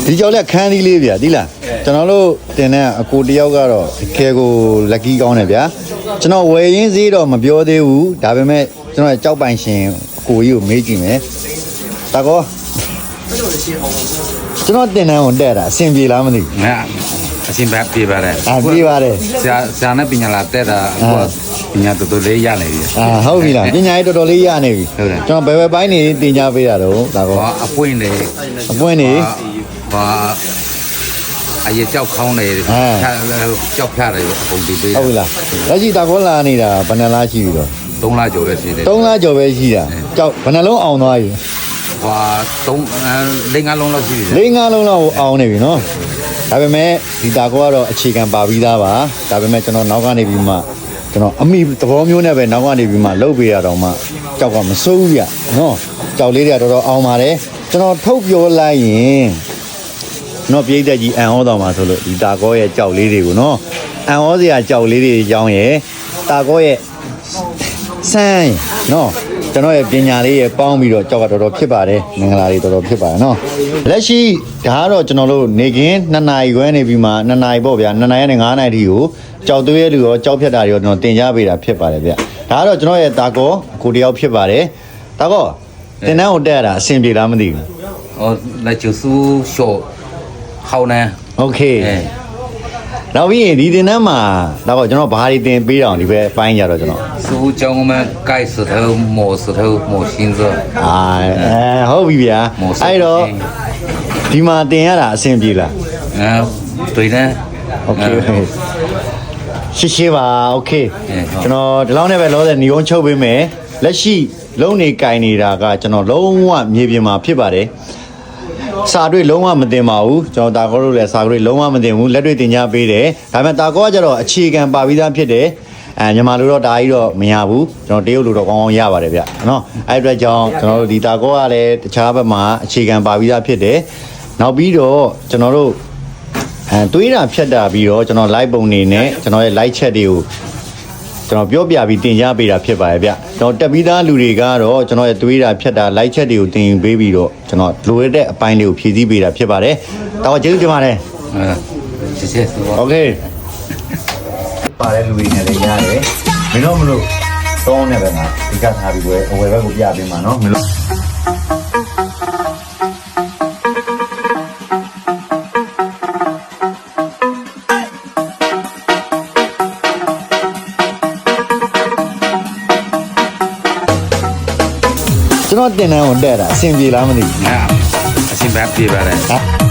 ဒီကြောက်လက်ခန်းသီးလေးဗျာဒီလားကျွန်တော်တို့တင်တဲ့အကိုတယောက်ကတော့ခဲကိုလက်ကီးကောင်းတယ်ဗျာကျွန်တော်ဝယ်ရင်းဈေးတော့မပြောသေးဘူးဒါပေမဲ့ကျွန်တော်ကြောက်ပိုင်ရှင်အကိုကြီးကိုမေးကြည့်မယ်တာကောကျွန်တော်တင်တန်းကိုတက်တာအဆင်ပြေလားမသိဘူးအရှင်ဘက်ပြေးပါတယ်ပြေးပါတယ်ဆရာနဲ့ပညာလာတက်တာအခုပညာတော်တော်လေးရနေပြီဟုတ်ပြီလားပညာရေးတော်တော်လေးရနေပြီကျွန်တော်ဘယ်ပိုင်းနေတင်ကြပေးတာတော့ဒါကောအပွင့်နေဟာအရေးကြောက်ခေါင်းနေကြောက်ဖြရတယ်အကုန်ဒီပေးဟုတ်ပြီလားလက်ရှိတာကောလာနေတာဘယ်နှလားရှိပြီတော့3လကျော်ပဲရှိတယ်3လကျော်ပဲရှိတာကြောက်ဘယ်နှလုံးအောင်သွားပြီဟာ4-5လုံးလောက်ရှိပြီ4-5လုံးလောက်အောင်နေပြီနော်ဒါပေမဲ့ဒီတာကောကတော့အခြေခံပါပြီးသားပါဒါပေမဲ့ကျွန်တော်နောက်ကနေပြီးမှကျွန်တော်အမိသဘောမျိုးနဲ့ပဲနောက်ကနေပြီးမှလှုပ်ပေးရတော့မှကြောက်ကမစိုးဘူးပြနော်ကြောက်လေးတွေကတော်တော်အောင်ပါတယ်ကျွန်တော်ထုတ်ပြောလိုက်ရင်နော်ပြိတ္တကြီးအန်ဟောတော်မှာဆိုလို့ဒီတာကောရဲ့ကြောက်လေးတွေကိုနော်အန်ဟောစရာကြောက်လေးတွေကြောင်းရဲ့တာကောရဲ့ဆန်းနော်ကျွန်တော်ရဲ့ပညာလေးရဲ့ပေါင်းပြီးတော့ကြောက်ကတော်တော်ဖြစ်ပါတယ်မင်္ဂလာတွေတော်တော်ဖြစ်ပါတယ်နော်လက်ရှိဒါကတော့ကျွန်တော်တို့နေကင်း2နာရီခွဲနေပြီးမှ2နာရီပေါ့ဗျာ2နာရီနဲ့5နာရီထိကိုကြောက်သွေးရဲ့လူရောကြောက်ဖြတ်တာတွေရောကျွန်တော်တင်ကြပေးတာဖြစ်ပါတယ်ဗျဒါကတော့ကျွန်တော်ရဲ့တာကောကိုတယောက်ဖြစ်ပါတယ်တာကောတင်တန်းကိုတက်ရတာအဆင်ပြေလားမသိဘူးဟောလက်ကျဆူရှော့ဟောင်းနေโอเคနောက်ပြီးရင်ဒီတင်တန်းမှာတော့ကျွန်တော်ဘာတွေတင်ပေးအောင်ဒီဘက်ပိုင်းကြတော့ကျွန်တော်စူးကြောင်းမကိုက်စထောမောစထောမောရှင်းစဟုတ်ပြီဗျာအဲ့တော့ဒီမှာတင်ရတာအဆင်ပြေလားတွေ့နေโอเคရှိပါโอเคကျွန်တော်ဒီလောက်နဲ့ပဲလောတဲ့ညီုံချုပ်ပေးမယ်လက်ရှိလုံးနေကင်နေတာကကျွန်တော်လုံးဝမြေပြင်မှာဖြစ်ပါတယ်စာတွေ့လုံးဝမတင်ပါဘူးကျွန်တော်တာကောတို့လည်းစာတွေ့လုံးဝမတင်ဘူးလက်တွေ့တင်ကြပေးတယ်ဒါပေမဲ့တာကောကကျတော့အခြေခံပါပြီးသားဖြစ်တယ်မြန်မာလိုတော့ဒါကြီးတော့မရဘူးကျွန်တော်တရုတ်လိုတော့ကောင်းကောင်းရပါတယ်ဗျနော်အဲ့အတွက်ကြောင့်ကျွန်တော်တို့ဒီတာကောကလည်းတခြားဘက်မှာအခြေခံပါပြီးသားဖြစ်တယ်နောက်ပြီးတော့ကျွန်တော်တို့တွေးတာဖြတ်တာပြီးတော့ကျွန်တော် live ပုံနေနဲ့ကျွန်တော်ရဲ့ live chat တွေကိုကျွန်တော်ပြောပြပြီးတင်ကြပေးတာဖြစ်ပါတယ်ဗျကျွန်တော်တက်ပြီးသားလူတွေကတော့ကျွန်တော်ရဲ့တွေးတာဖြတ်တာ live chat တွေကိုတင်ပေးပြီးတော့ကျွန်တော်လိုရတဲ့အပိုင်းတွေကိုဖြည့်ဆည်းပေးတာဖြစ်ပါတယ်တော်ကျေးဇူးတင်ပါတယ်ကျေးဇူးပါโอเคပါတဲ့လူတွေနဲ့လည်းရတယ်မင်းတို့မလို့တောင်းနေပဲငါဒီကထားပြီးအဝယ်ဘက်ကိုပြပေးမှာနော်မင်းတို့ကျွန်တော်တင်တန်းကိုတက်တာအဆင်ပြေလားမသိဘူးအရှင်ဘက်ပြေးပါတယ်